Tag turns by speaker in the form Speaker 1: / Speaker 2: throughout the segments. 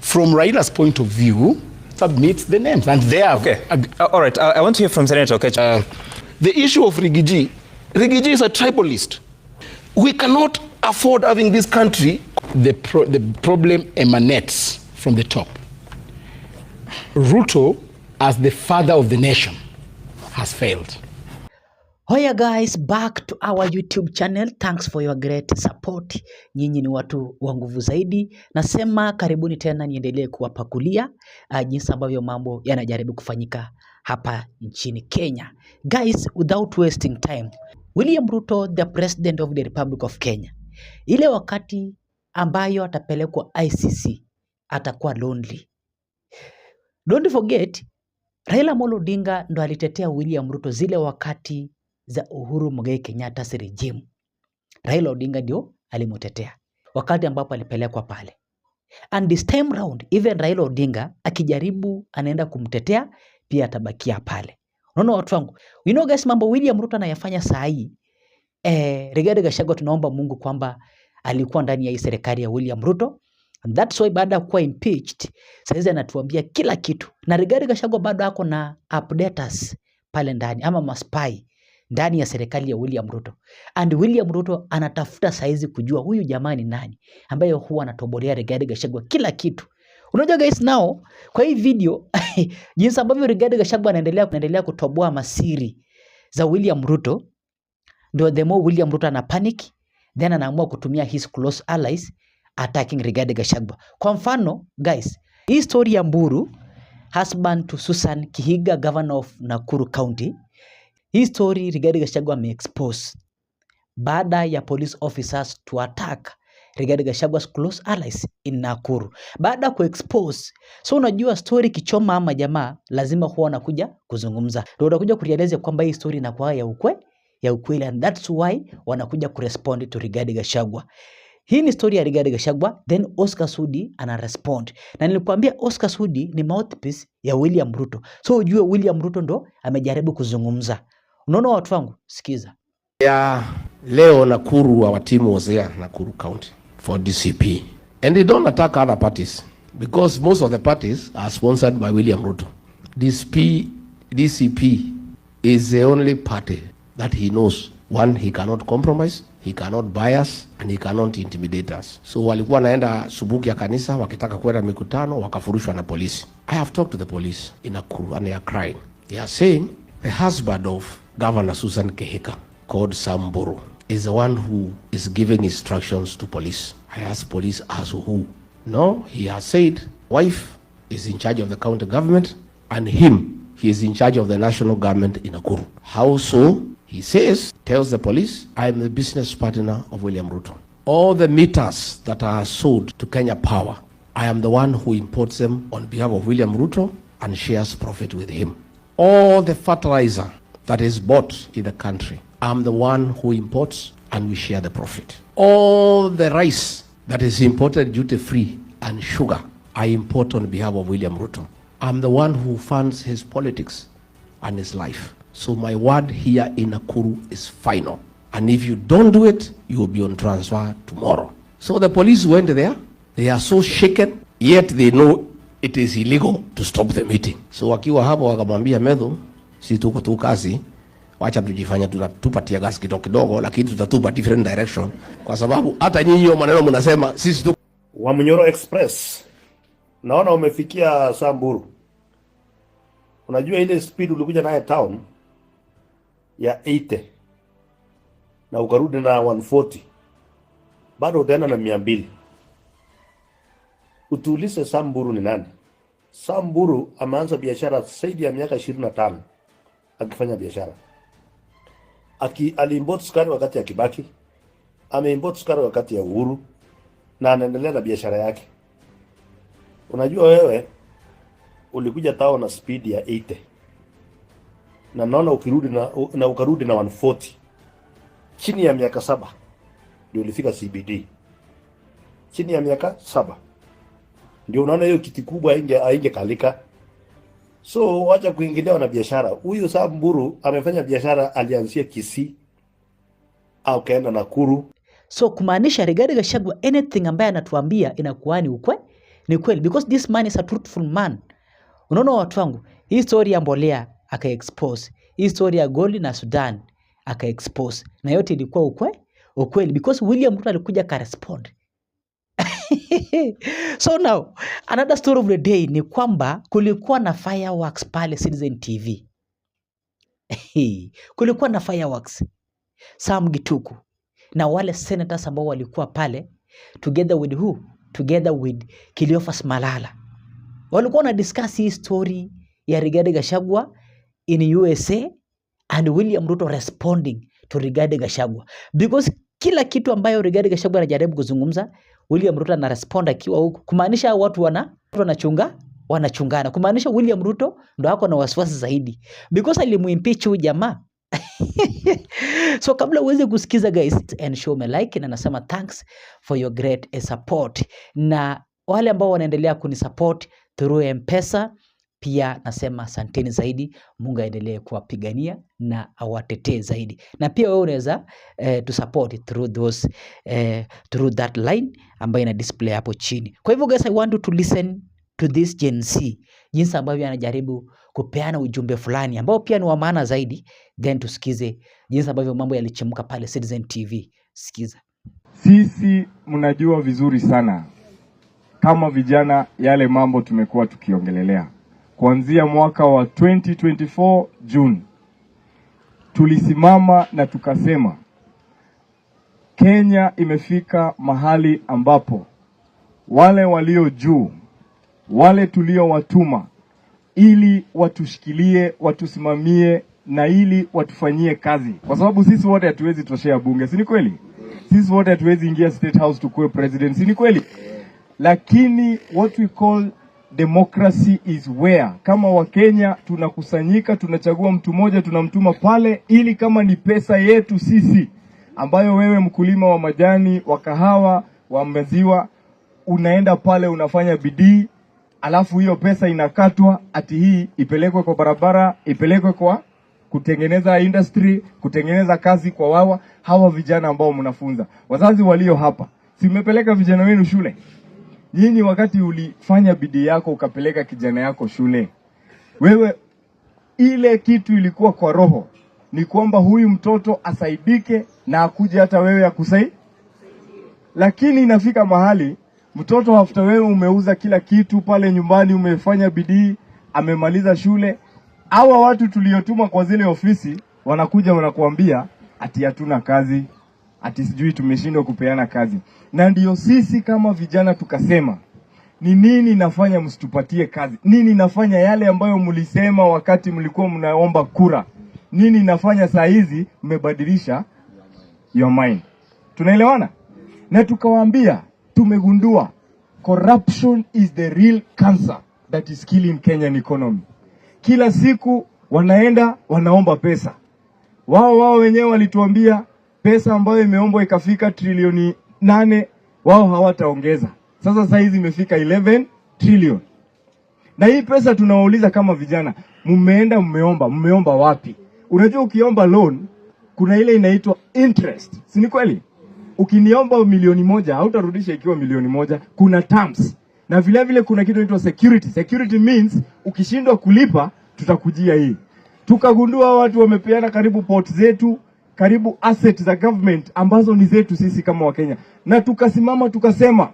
Speaker 1: from Raila's point of view, submits the names, and they have.
Speaker 2: Okay. All right. I want to hear from Senator. Okay.
Speaker 1: The issue of Rigiji is a tribalist. We cannot afford having this country. The problem emanates from the top. Ruto, as the father of the nation, has failed.
Speaker 3: Hoya guys, back to our YouTube channel. Thanks for your great support. Nyinyi ni watu wa nguvu zaidi. Nasema karibuni tena niendelee kuwapakulia jinsi ambavyo mambo yanajaribu kufanyika hapa nchini Kenya. Guys, without wasting time, William Ruto, the President of the Republic of Kenya, ile wakati ambayo atapelekwa ICC atakuwa lonely. Don't forget, Raila Amolo Odinga ndo alitetea William Ruto zile wakati za Uhuru Muigai Kenyatta's regime. Raila Odinga ndio alimutetea wakati ambapo alipelekwa pale. And this time round, even Raila Odinga akijaribu anaenda kumtetea pia atabakia pale. Unaona watu wangu? You know guys, mambo William Ruto anayafanya saa hii. Rigathi Gachagua tunaomba Mungu kwamba alikuwa ndani ya hii serikali ya William Ruto. And that's why baada ya kuwa impeached, sasa anatuambia kila kitu. Na Rigathi Gachagua bado ako na updaters pale ndani ama maspai ndani ya serikali ya William Ruto. And William Ruto anatafuta saizi kujua huyu jamaa ni nani ambaye huwa anatobolea Rigathi Gachagua kila kitu. Unajua guys, now kwa hii video jinsi ambavyo Rigathi Gachagua anaendelea kutoboa masiri za William Ruto, ndio the more William Ruto ana panic, then anaamua kutumia his close allies attacking Rigathi Gachagua. Kwa mfano guys, hii story ya Mburu, husband to Susan Kihiga, governor of Nakuru County, hii story Rigathi Gachagua ameexpose baada ya police officers to attack Rigathi Gachagua's close allies in Nakuru. Baada kuexpose, so unajua story kichoma ama jamaa lazima huwa wanakuja kuzungumza. Ndio wanakuja kurealize kwamba hii story inakuwa ya ukweli, and that's why wanakuja kurespond to Rigathi Gachagua. Hii ni story ya Rigathi Gachagua, then Oscar Sudi ana respond. Na nilikwambia Oscar Sudi ni mouthpiece ya William Ruto. So ujue William Ruto ndo amejaribu kuzungumza. Unaona watu wangu, sikiza.
Speaker 4: Yeah, leo Nakuru, our team was there, Nakuru County, for DCP. And they don't attack other parties because most of the parties are sponsored by William Ruto. DCP is the only party that he knows. One, he cannot compromise, he cannot bias, and he cannot intimidate us. So walikuwa naenda subuki ya kanisa, wakitaka kwenda mikutano, wakafurushwa na polisi. I have talked to the police in Nakuru and they are crying. They are saying the husband of Governor Susan Kihiga, called Samburu, is the one who is giving instructions to police. I asked police as who? No, he has said wife is in charge of the county government and he is in charge of the national government in Nakuru. How so? He says, tells the police, I am the business partner of William Ruto. All the meters that are sold to Kenya Power, I am the one who imports them on behalf of William Ruto and shares profit with him. All the fertilizer that is bought in the country, I'm the one who imports and we share the profit. All the rice that is imported duty-free and sugar, I import on behalf of William Ruto. I'm the one who funds his politics and his life. So my word here in Nakuru is final. And if you don't do it, you will be on transfer tomorrow. So the police went there. They are so shaken, yet they know it is illegal to stop the meeting. So wakiwa hapo wakamwambia Medho, si tuko tu kazi, wacha tujifanya tunatupatia gas kidogo lakini tutatupa different direction kwa sababu hata nyinyi hiyo maneno mnasema sisi tu
Speaker 5: wa Munyoro Express. Naona umefikia Samburu. Unajua ile speed ulikuja naye town ya 80 na ukarudi na 140, bado utaenda na 200. Utuulize Samburu ni nani? Samburu ameanza biashara zaidi ya miaka 25 akifanya biashara. Aliimport sukari wakati ya Kibaki, ameimport sukari wakati ya Uhuru, na anaendelea na biashara yake. Unajua wewe ulikuja town na speed ya 80 na naona ukarudi na 140, chini ya miaka 7 ndio ulifika CBD. Chini ya miaka 7 ndio unaona hiyo kiti kubwa ainge kalika. So wacha kuingilia na biashara. Huyu Samburu amefanya biashara, alianzia Kisii au kaenda Nakuru.
Speaker 3: So kumaanisha Rigathi Gachagua anything ambaye anatuambia inakuwa ni Ni kweli, because this man is a truthful man. Unaona watu wangu, hii story ya mbolea aka-expose, hii story ya Goli na Sudan aka-expose, na yote ilikuwa ukweli, because William Ruto alikuja ka-respond. So now, another story of the day ni kwamba kulikuwa na fireworks pale Citizen TV. Kulikuwa na fireworks. Sam Gituku na wale senators ambao walikuwa pale together with who? Together with Cleophas Malala. Walikuwa na discuss hii story ya Rigathi Gachagua in USA and William Ruto responding to Rigathi Gachagua. Because kila kitu ambayo Rigathi Gachagua anajaribu kuzungumza, William Ruto ana respond akiwa huko. Kumaanisha watu wanachungana. Kumaanisha William Ruto ndo hako na wasiwasi zaidi. Because alimuimpeach huyu jamaa. So kabla uweze kusikiza guys, and show me like, na nasema thanks for your great support. Na wale ambao wanaendelea kunisupport through M-Pesa, pia nasema asanteni zaidi. Mungu aendelee kuwapigania na awatetee zaidi. Na pia wewe unaweza to support through those through that line ambayo ina display hapo chini. Kwa hivyo guys, I want you to listen to this Gen Z, jinsi ambavyo anajaribu kupeana ujumbe fulani ambao pia ni wa maana zaidi, then tusikize jinsi ambavyo mambo yalichemka pale Citizen TV. Sikiza.
Speaker 6: Sisi mnajua vizuri sana kama vijana yale mambo tumekuwa tukiongelelea. Kuanzia mwaka wa 2024 June tulisimama na tukasema Kenya imefika mahali ambapo wale walio juu, wale tulio watuma ili watushikilie, watusimamie na ili watufanyie kazi. Kwa sababu sisi wote hatuwezi toshea bunge, si ni kweli? Sisi wote hatuwezi ingia State House tukue president, si ni kweli? Lakini what we call democracy is where kama Wakenya tunakusanyika, tunachagua mtu mmoja, tunamtuma pale, ili kama ni pesa yetu sisi ambayo wewe mkulima wa majani, wa kahawa, wa maziwa, unaenda pale unafanya bidii, alafu hiyo pesa inakatwa, ati hii ipelekwe kwa barabara, ipelekwe kwa kutengeneza industry, kutengeneza kazi kwa hawa vijana ambao mnafunza. Wazazi walio hapa, si mmepeleka vijana wenu shule? Nyinyi wakati ulifanya bidii yako ukapeleka kijana yako shule, wewe ile kitu ilikuwa kwa roho ni kwamba huyu mtoto asaidike na akuje hata wewe akusai. Lakini inafika mahali mtoto after wewe umeuza kila kitu pale nyumbani, umefanya bidii, amemaliza shule, hawa watu tuliotuma kwa zile ofisi wanakuja wanakuambia ati hatuna kazi, ati sijui tumeshindwa kupeana kazi. Na ndio sisi kama vijana tukasema, ni nini nafanya msitupatie kazi? Nini nafanya yale ambayo mlisema wakati mlikuwa mnaomba kura? Nini nafanya saa hizi mmebadilisha your mind? Tunaelewana? Na tukawaambia tumegundua corruption is the real cancer that is killing Kenyan economy. Kila siku wanaenda wanaomba pesa. Wao wenyewe walituambia pesa ambayo imeombwa ikafika trilioni 8, wao hawataongeza. Sasa hizi imefika 11 trillion. Na hii pesa tunawauliza kama vijana, mmeenda mmeomba wapi? Unajua ukiomba loan kuna ile inaitwa interest, si ni kweli? Ukiniomba milioni 1 hautarudisha ikiwa milioni 1, kuna terms. Na vile vile kuna kitu inaitwa security. Security means ukishindwa kulipa tutakujia hii. Tukagundua watu wamepeana karibu port zetu, karibu asset za government ambazo ni zetu sisi kama Wakenya. Na tukasimama tukasema,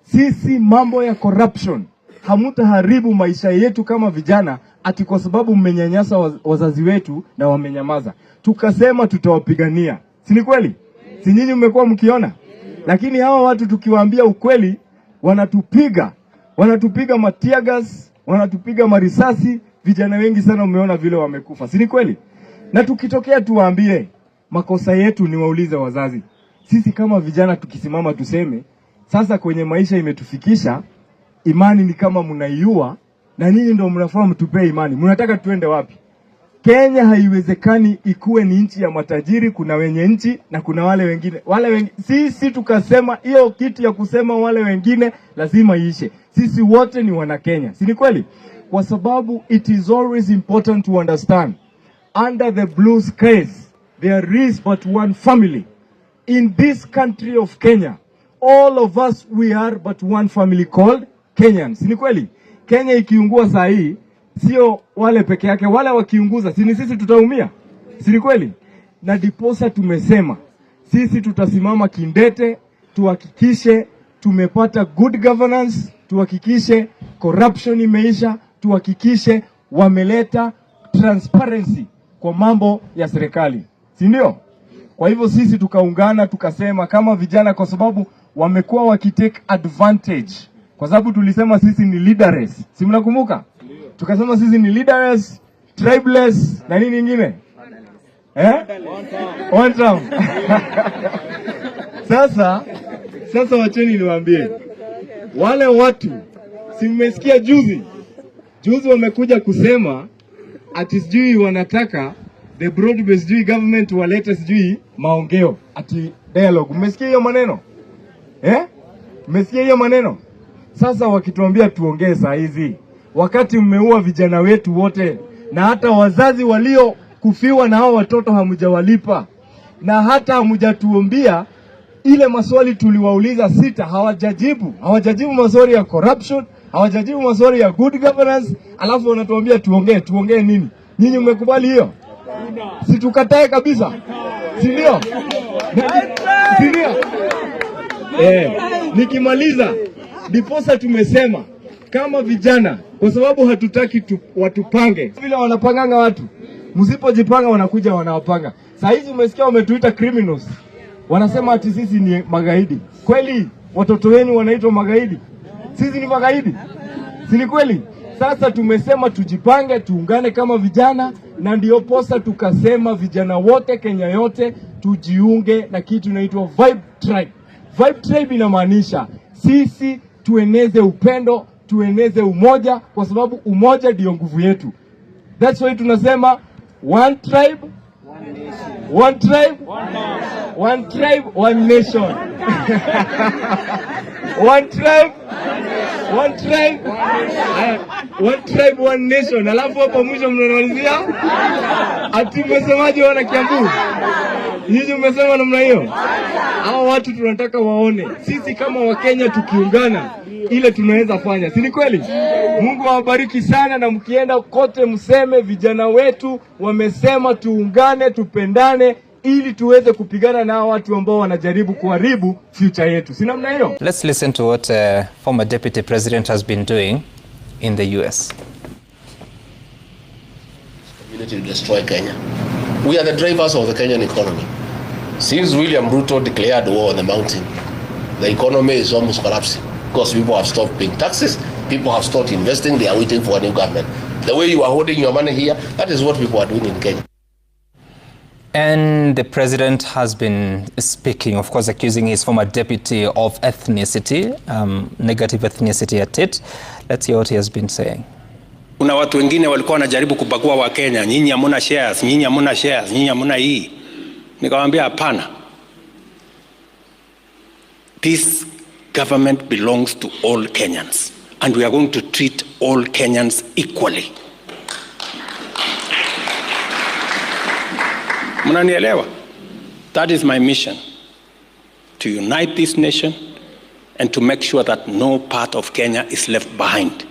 Speaker 6: sisi mambo ya corruption hamutaharibu maisha yetu kama vijana ati kwa sababu mmenyanyasa wazazi wetu na wamenyamaza. Tukasema tutawapigania. Si ni kweli? Si nyinyi mmekuwa mkiona? Lakini hawa watu tukiwaambia ukweli wanatupiga matia gas, wanatupiga marisasi. Vijana wengi sana umeona vile wamekufa. Si ni kweli? Na tukitokea tuwaambie makosa yetu, ni waulize wazazi. Sisi kama vijana tukisimama tuseme, sasa kwenye maisha imetufikisha, imani ni kama mnaiua, na ninyi ndio mnafaa mtupee imani. Mnataka tuende wapi? Kenya haiwezekani ikuwe ni nchi ya matajiri, kuna wenye nchi na kuna wale wengine. Sisi tukasema hiyo kitu ya kusema wale wengine lazima iishe. Sisi wote ni wana Kenya. Si ni kweli? Kwa sababu it is always important to understand, under the blue skies there is but one family. In this country of Kenya, all of us, we are but one family called Kenyans. Ni kweli? Kenya ikiungua saa hii sio wale peke yake, wale wakiunguza si ni sisi tutaumia. Si ni kweli? Na diposa tumesema sisi tutasimama kindete, tuhakikishe tumepata good governance, tuhakikishe corruption imeisha, tuhakikishe wameleta transparency kwa mambo ya serikali. Si ndio? Kwa hivyo sisi tukaungana tukasema kama vijana, kwa sababu wamekuwa wakitake advantage, kwa sababu tulisema sisi ni leaderless. Si mnakumbuka? Tukasema sisi ni leaderless, tribeless na nini nyingine? One time. Sasa wacheni niwaambie. Wale watu si mmesikia juzi wamekuja kusema ati sijui wanataka the broad based sijui government walete sijui maongeo ati dialogue. Mmesikia hiyo maneno? Mmesikia hiyo maneno? Sasa wakituambia tuongee saa hizi, wakati mmeua vijana wetu wote, na hata wazazi walio kufiwa na hao watoto hamjawalipa, na hata hamjatuambia ile maswali tuliwauliza 6 hawajajibu maswali ya corruption, hawajajibu maswali ya good governance, alafu wanatuambia tuongee nini? Nyinyi mmekubali hiyo? Si tukatae kabisa, si ndio? Si ndio? Nikimaliza, diposa tumesema kama vijana, kwa sababu hatutaki watupange vile wanapanganga watu. Msipojipanga wanakuja wanawapanga. Saa hizi umesikia wametuita criminals, wanasema ati sisi ni magaidi. Kweli watoto wenu wanaitwa magaidi? Sisi ni magaidi? Si ni kweli? Sasa tumesema tujipange, tuungane kama vijana, na ndio posa tukasema vijana wote Kenya yote tujiunge na kitu inaitwa Vibe Tribe. Vibe Tribe inamaanisha sisi tueneze upendo, tueneze umoja, kwa sababu umoja ndio nguvu yetu. That's why tunasema one tribe, one tribe, one tribe, one nation. One tribe, one tribe, one tribe, one nation. Alafu hapo mwisho mnanalizia ati mmesemaje wana Kiambu? Nyinyi mmesema namna hiyo? Hao watu tunataka waone sisi kama Wakenya tukiungana ile tunaweza fanya. Si ni kweli? Mungu awabariki sana, na mkienda kote mseme vijana wetu wamesema tuungane, tupendane ili tuweze kupigana na watu ambao wanajaribu kuharibu future yetu. Si namna hiyo?
Speaker 2: Let's listen to what former deputy president has been doing in the US.
Speaker 4: To destroy Kenya. We are the drivers of the Kenyan economy. Since William Ruto declared war on the mountain, the economy is almost collapsing because people have stopped paying taxes, people have stopped investing, they are waiting for a new government. The way you are holding your money here, that is what people are doing in Kenya.
Speaker 2: And the president has been speaking, of course, accusing his former deputy of ethnicity, negative ethnicity at it. Let's hear what he has been saying.
Speaker 7: Kuna watu wengine walikuwa wanajaribu kubagua wa Kenya, nyinyi hamuna shares, nyinyi hamuna shares, nyinyi hamuna hii. Nikamwambia hapana. This government belongs to all Kenyans and we are going to treat all Kenyans equally. Mnanielewa? That is my mission, to unite this nation and to make sure that no part of Kenya is left behind.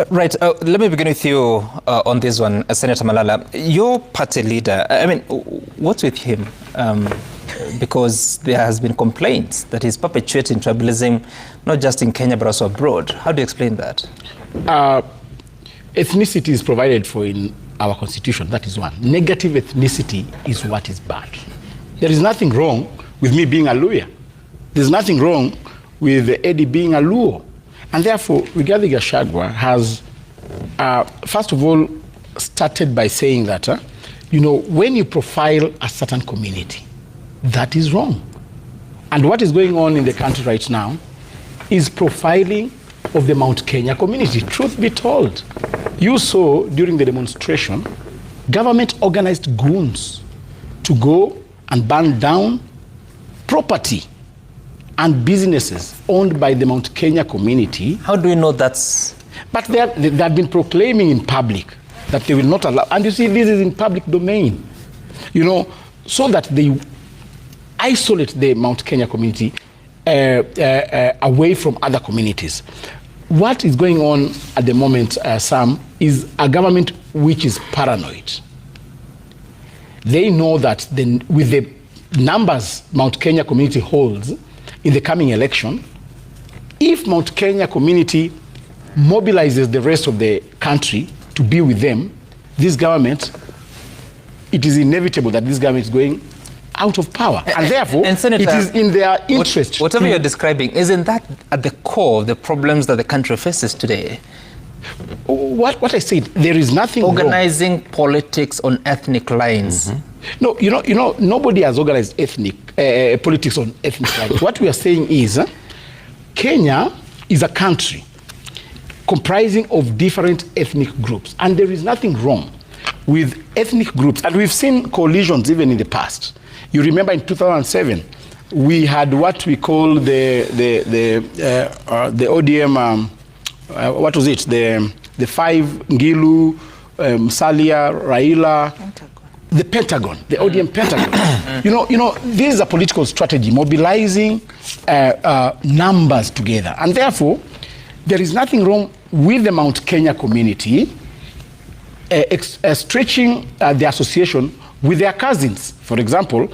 Speaker 2: Right. Let me begin with you on this one, Senator Malala. Your party leader, I mean, what's with him? Because there has been complaints that he's perpetuating tribalism, not just in Kenya, but also abroad. How do you explain that?
Speaker 1: Ethnicity is provided for in our constitution. That is one. Negative ethnicity is what is bad. There is nothing wrong with me being a Luhya. There's nothing wrong with Eddie being a Luo. And therefore, Rigathi Gachagua has, first of all, started by saying that, when you profile a certain community, that is wrong. And what is going on in the country right now is profiling of the Mount Kenya community. Truth be told, you saw during the demonstration, government organized goons to go and burn down property and businesses owned by the Mount Kenya community.
Speaker 2: How do we know that's...
Speaker 1: But they have been proclaiming in public that they will not allow, and you see this is in public domain, so that they isolate the Mount Kenya community. away from other communities. What is going on at the moment, Sam, is a government which is paranoid. They know that with the numbers Mount Kenya community holds in the coming election, if Mount Kenya community mobilizes the rest of the country to be with them, this government, it is inevitable that this government is going out of power. And therefore, Senator, it is in their interest.
Speaker 2: Whatever you're describing, isn't that at the core of the problems that the country faces today?
Speaker 1: What I said, there is nothing
Speaker 2: organizing
Speaker 1: wrong.
Speaker 2: Politics on ethnic lines.
Speaker 1: No, you know, nobody has organized politics on ethnic lines. What we are saying is, Kenya is a country comprising of different ethnic groups, and there is nothing wrong with ethnic groups. And we've seen coalitions even in the past. You remember in 2007, we had what we call the ODM. What was it? The five Ngilu, Musalia, Raila, the Pentagon, the ODM Pentagon. You know, this is a political strategy, mobilizing numbers together, and therefore there is nothing wrong with the Mount Kenya community stretching the association with their cousins. For example,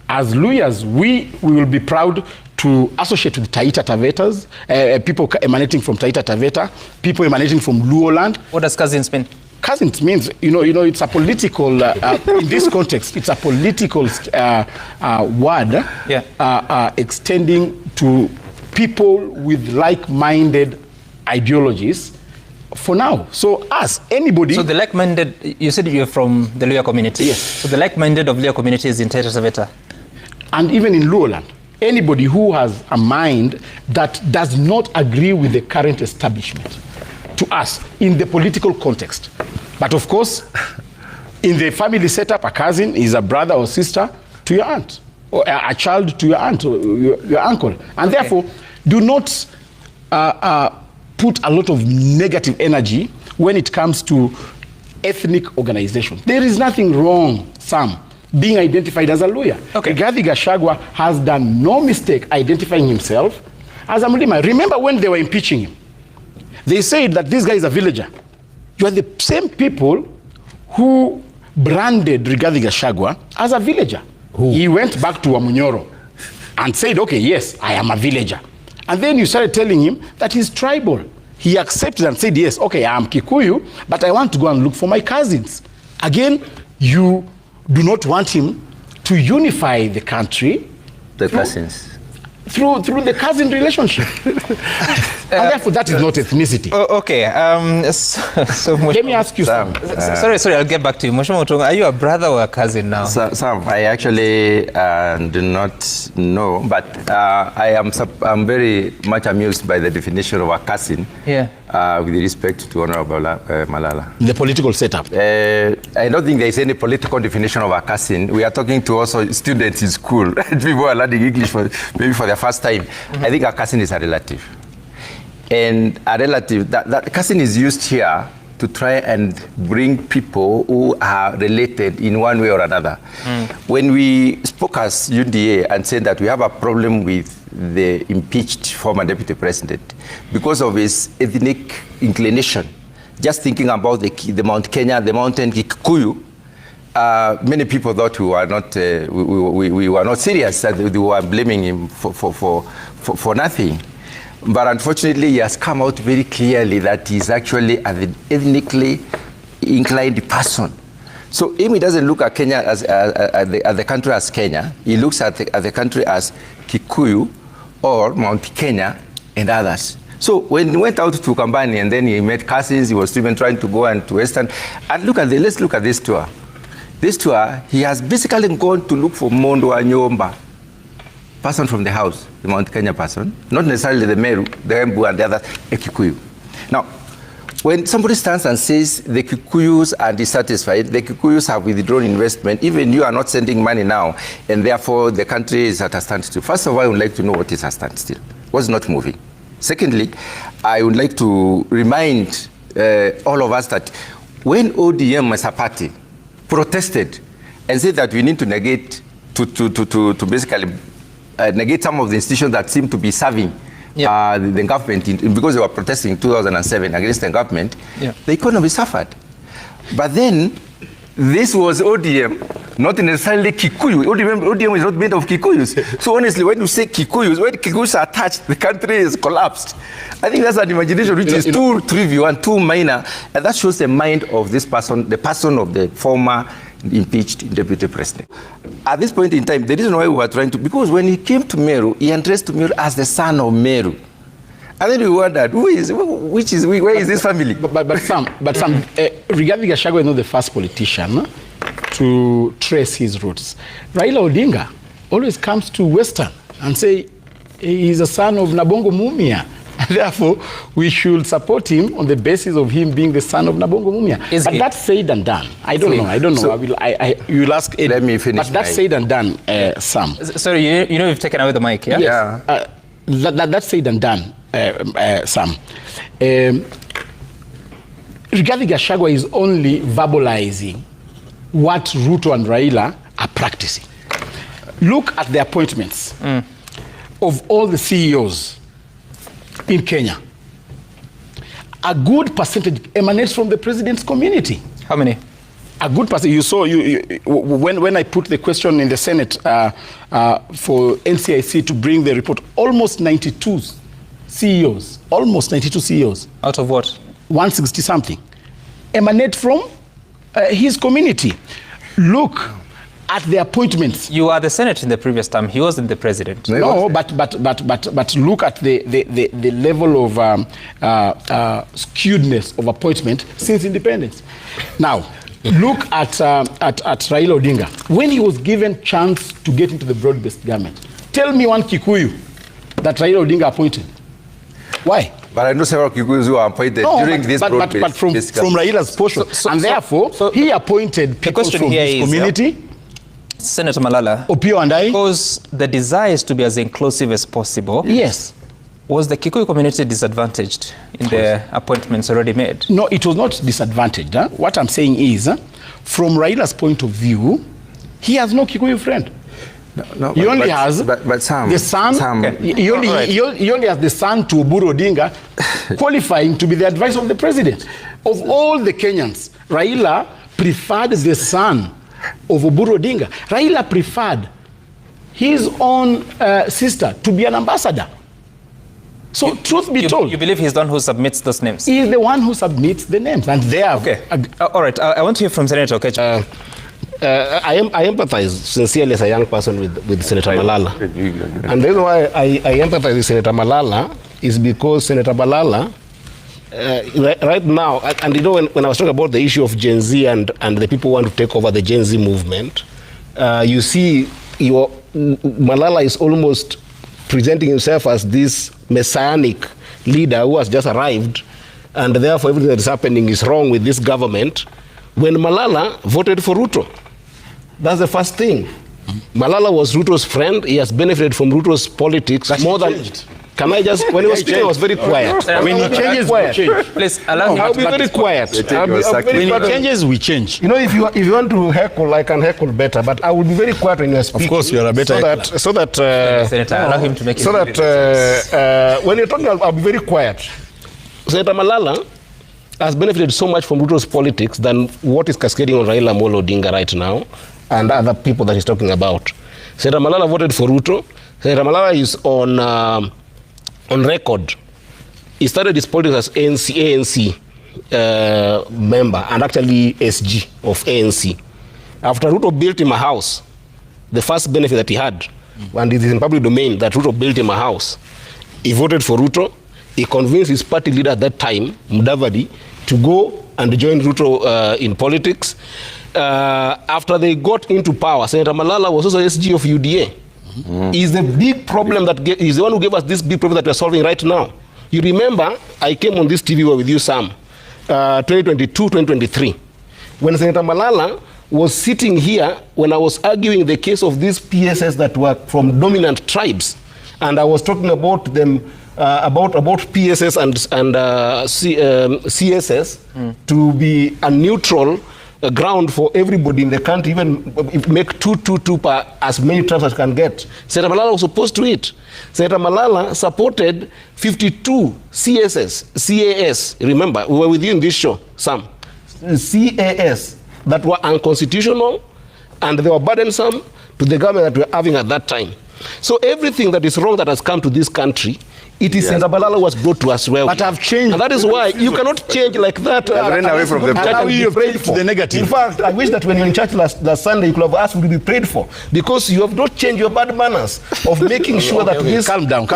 Speaker 1: as Luyas, we will be proud to associate with Taita Tavetas, people emanating from Taita Taveta, people emanating from Luoland.
Speaker 2: What does cousins mean?
Speaker 1: Cousins means, you know, it's a political, in this context, it's a political word extending to people with like-minded ideologies for now. So us, anybody...
Speaker 2: So the like-minded, you said you're from the Luya community.
Speaker 1: Yes.
Speaker 2: So the like-minded of Luya community is in Taita Taveta.
Speaker 1: And even in Luoland, anybody who has a mind that does not agree with the current establishment, to us, in the political context. But of course, in the family setup, a cousin is a brother or sister to your aunt, or a child to your aunt or your uncle. And therefore, do not put a lot of negative energy when it comes to ethnic organization. There is nothing wrong, Sam, being identified as a lawyer.
Speaker 2: Okay.
Speaker 1: Rigathi Gachagua has done no mistake identifying himself as a Mlima. Remember when they were impeaching him? They said that this guy is a villager. You are the same people who branded Rigathi Gachagua as a villager. Who? He went back to Wamunyoro and said, okay, yes, I am a villager. And then you started telling him that he's tribal. He accepted and said, yes, okay, I am Kikuyu, but I want to go and look for my cousins. Again, you do not want him to unify the country.
Speaker 8: The cousins.
Speaker 1: Through the cousin relationship. And therefore, that is not ethnicity.
Speaker 2: Okay. So
Speaker 1: let me ask you
Speaker 8: Sam,
Speaker 2: sorry, I'll get back to you. Mheshimiwa Mutunga, are you a brother or a cousin now?
Speaker 8: Sam, I actually do not know, but I'm very much amused by the definition of a cousin.
Speaker 2: Yeah.
Speaker 8: With respect to Honorable Malala.
Speaker 1: The political setup.
Speaker 8: I don't think there is any political definition of a cousin. We are talking to also students in school. People are learning English maybe for their first time. I think a cousin is a relative. And a relative, that cousin is used here to try and bring people who are related in one way or another. When we spoke as UDA and said that we have a problem with the impeached former deputy president because of his ethnic inclination, just thinking about the Mount Kenya, the mountain Kikuyu, many people thought we were not we were not serious, that we were blaming him for nothing. But unfortunately, he has come out very clearly that he's actually an ethnically inclined person. So if he doesn't look at Kenya as the country as Kenya, he looks at the country as Kikuyu or Mount Kenya and others. So when he went out to Kambani and then he met cousins, he was even trying to go and to Western. And let's look at this tour. This tour, he has basically gone to look for Mondo Anyomba, person from the house, the Mount Kenya person, not necessarily the Meru, the Embu and the other, a Kikuyu. Now, when somebody stands and says the Kikuyus are dissatisfied, the Kikuyus have withdrawn investment, even you are not sending money now, and therefore the country is at a standstill. First of all, I would like to know what is a standstill. What's not moving? Secondly, I would like to remind all of us that when ODM as a party protested and said that we need to negate, to basically negate some of the institutions that seem to be serving the government because they were protesting in 2007 against the government, the economy suffered. But then, this was ODM, not necessarily Kikuyu. ODM is not made of Kikuyus. So honestly, when you say Kikuyus, when Kikuyus are attached, the country is collapsed. I think that's an imagination which is too trivial and too minor, and that shows the mind of this person, the person of the former impeached deputy president. At this point in time, the reason why we were trying to, because when he came to Meru, he addressed Meru as the son of Meru. And then we wondered, where is this family?
Speaker 1: But some, Rigathi Gachagua is not the first politician to trace his roots. Raila Odinga always comes to Western and say he is a son of Nabongo Mumia. Therefore, we should support him on the basis of him being the son of Nabongo Mumia. But that's said and done. I don't know. So you will ask Eddie.
Speaker 8: Let me finish.
Speaker 1: But that's said and done, Sam.
Speaker 2: Sorry, you know you've taken away the mic, yeah?
Speaker 1: Yes. That's said and done, Sam. Rigathi Gachagua is only verbalizing what Ruto and Raila are practicing. Look at the appointments of all the CEOs in Kenya. A good percentage emanates from the president's community.
Speaker 2: How many?
Speaker 1: A good percentage. You saw when I put the question in the Senate for NCIC to bring the report, almost 92 CEOs,
Speaker 2: Out of what?
Speaker 1: 160 something, emanate from his community. Look at the appointments.
Speaker 2: You are the Senate in the previous term. He wasn't the president.
Speaker 1: No, but look at the level of skewedness of appointment since independence. Now, look at Raila Odinga. When he was given chance to get into the broad-based government, tell me one Kikuyu that Raila Odinga appointed. Why?
Speaker 8: But I know several Kikuyus who are appointed during this broad-based.
Speaker 1: But from Raila's portion. And therefore, he appointed people from his community.
Speaker 2: Senator Malala,
Speaker 1: Opio and I.
Speaker 2: Because the desire is to be as inclusive as possible.
Speaker 1: Yes.
Speaker 2: Was the Kikuyu community disadvantaged in the appointments already made?
Speaker 1: No, it was not disadvantaged. What I'm saying is, from Raila's point of view, he has no Kikuyu friend.
Speaker 8: No,
Speaker 1: he only has
Speaker 8: Sam,
Speaker 1: the son. He only has the son to Oburu Odinga, qualifying to be the advisor of the president. Of all the Kenyans, Raila preferred the son of Oburu Odinga. Raila preferred his own sister to be an ambassador. So truth be told,
Speaker 2: you believe he's the one who submits those names?
Speaker 1: He is the one who submits the names, and they are
Speaker 2: okay. All right. I want to hear from Senator Okecha.
Speaker 9: I empathize sincerely as a young person with Senator Malala. And the reason why I empathize with Senator Malala is because Senator Malala, right now, and you know, when I was talking about the issue of Gen Z and the people who want to take over the Gen Z movement, you see Malala is almost presenting himself as this messianic leader who has just arrived, and therefore everything that is happening is wrong with this government, when Malala voted for Ruto. That's the first thing. Malala was Ruto's friend. He has benefited from Ruto's politics more than... Can I just... When he was speaking, I was very quiet.
Speaker 1: When he changes, we change.
Speaker 2: Please, allow me.
Speaker 9: I'll be very quiet.
Speaker 1: When he changes, we change.
Speaker 9: You know, if you want to heckle, I can heckle better, but I will be very quiet when you are speaking.
Speaker 1: Of course, you are a better
Speaker 2: Senator, allow him to make
Speaker 9: when you're talking, I'll be very quiet. Senator Malala has benefited so much from Ruto's politics than what is cascading on Raila Amolo Odinga right now and other people that he's talking about. Senator Malala voted for Ruto. Senator Malala is on record. He started his politics as ANC member and actually SG of ANC. After Ruto built him a house, the first benefit that he had, and it is in public domain that Ruto built him a house, he voted for Ruto. He convinced his party leader at that time, Mudavadi, to go and join Ruto in politics. After they got into power, Senator Malala was also SG of UDA. Is the big problem is the one who gave us this big problem that we're solving right now. You remember, I came on this TV with you, Sam, 2022-2023, when Senator Malala was sitting here when I was arguing the case of these PSS that were from dominant tribes, and I was talking about them, about PSS and CSS to be a neutral ground for everybody in the country, even make two per as many tribes as can get. Senator Malala was opposed to it. Senator Malala supported 52 CAS, remember, we were with you in this show, Sam, CAS that were unconstitutional and they were burdensome to the government that we were having at that time. So everything that is wrong that has come to this country, it is Senator Malala was brought to us well.
Speaker 1: But I've changed.
Speaker 9: And that is why you cannot change like that.
Speaker 8: Run away from the
Speaker 1: the negative.
Speaker 9: In fact, I wish that when you were in church last Sunday, you could have asked me to be prayed for, because you have not changed your bad manners of making sure that this.
Speaker 1: Calm down.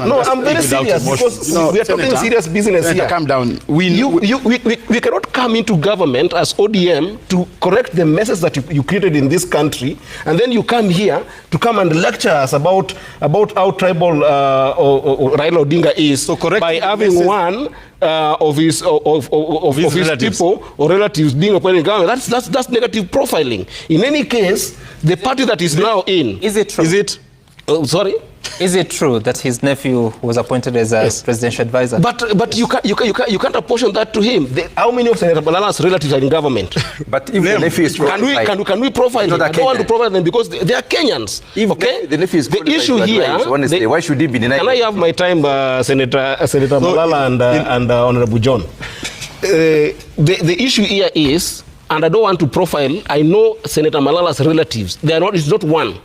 Speaker 9: No, I'm very serious because we are talking serious business here.
Speaker 1: Calm down.
Speaker 9: We cannot come into government as ODM to correct the messes that you created in this country, and then you come here to come and lecture us about how tribal Raila Odinga is, so by having one of his people or relatives being appointed in government. That's negative profiling. In any case, the party that is now in,
Speaker 2: is it true?
Speaker 9: Sorry?
Speaker 2: Is it true that his nephew was appointed as a presidential advisor?
Speaker 9: But you can't apportion that to him. How many of Senator Malala's relatives are in government?
Speaker 8: But if the nephew is
Speaker 9: can we profile him? I don't want to profile them because they are Kenyans. Okay?
Speaker 8: The nephew is
Speaker 9: the issue here.
Speaker 8: Why should he be denied?
Speaker 9: Can I have my time, Senator Malala and Honorable John? The issue here is, and I don't want to profile. I know Senator Malala's relatives. It's not one.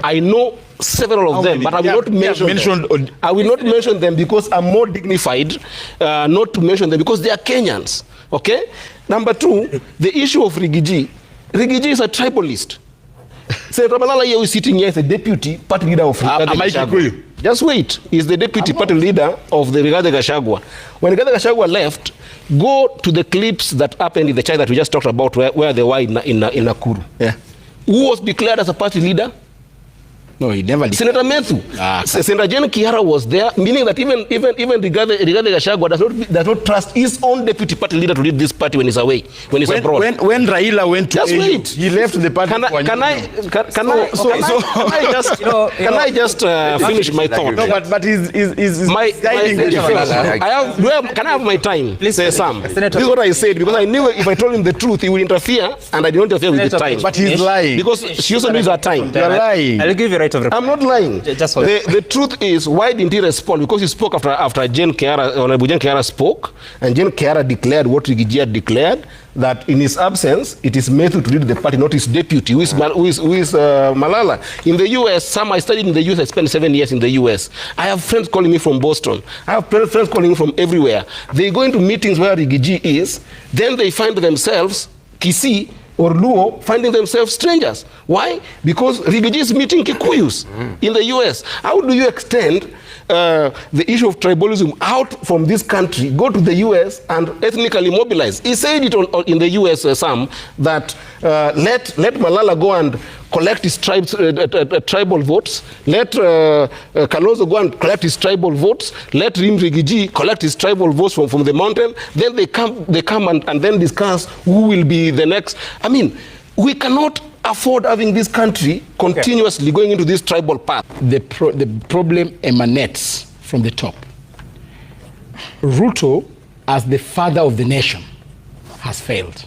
Speaker 9: I know several of them, but I will not mention them. I will not mention them because I'm more dignified not to mention them because they are Kenyans. Okay? Number two, the issue of Rigiji. Rigiji is a tribalist. Senator Malala here is sitting here as the deputy party leader of Rigathi Gachagua. Just wait. He's the deputy party leader of the Rigathi Gachagua. When Rigathi Gachagua left, go to the clips that happened in the China that we just talked about where they were in Nakuru. Yeah. Who was declared as a party leader?
Speaker 1: No, he never did.
Speaker 9: Senator Methu. Senator Jen Kiara was there, meaning that even Rigathi Gachagua does not trust his own deputy party leader to lead this party when he's away, when he's abroad.
Speaker 1: When Raila went to AU,
Speaker 9: he left the party. Can I just finish my thought?
Speaker 1: No, but he's
Speaker 9: can I have my time?
Speaker 2: Please,
Speaker 9: say Sam.
Speaker 2: Senator.
Speaker 9: This is what I said because I knew if I told him the truth, he would interfere, and I didn't interfere with the time.
Speaker 1: But he's lying.
Speaker 9: Because she also needs her time.
Speaker 1: You're lying.
Speaker 2: I'll give you right of reply.
Speaker 9: I'm not lying. The truth is, why didn't he respond? Because he spoke after Jen Kiara, Honorable Jen Kiara spoke, and Jen Kiara declared what Rigiji had declared, that in his absence, it is Methu to lead the party, not his deputy, who is Malala. In the U.S., I studied in the U.S., I spent 7 years in the U.S. I have friends calling me from Boston. I have friends calling me from everywhere. They go into meetings where Rigiji is, then they find themselves, Kisii, or Luo finding themselves strangers. Why? Because Rigiji is meeting Kikuyus in the U.S. How do you extend the issue of tribalism out from this country, go to the U.S. and ethnically mobilize? He said it in the U.S., Sam, that let Malala go and collect his tribal votes, let Kalonzo go and collect his tribal votes, let Rigiji collect his tribal votes from the mountain, then they come and then discuss who will be the next. I mean, we cannot afford having this country continuously going into this tribal path.
Speaker 1: The problem emanates from the top. Ruto, as the father of the nation, has failed.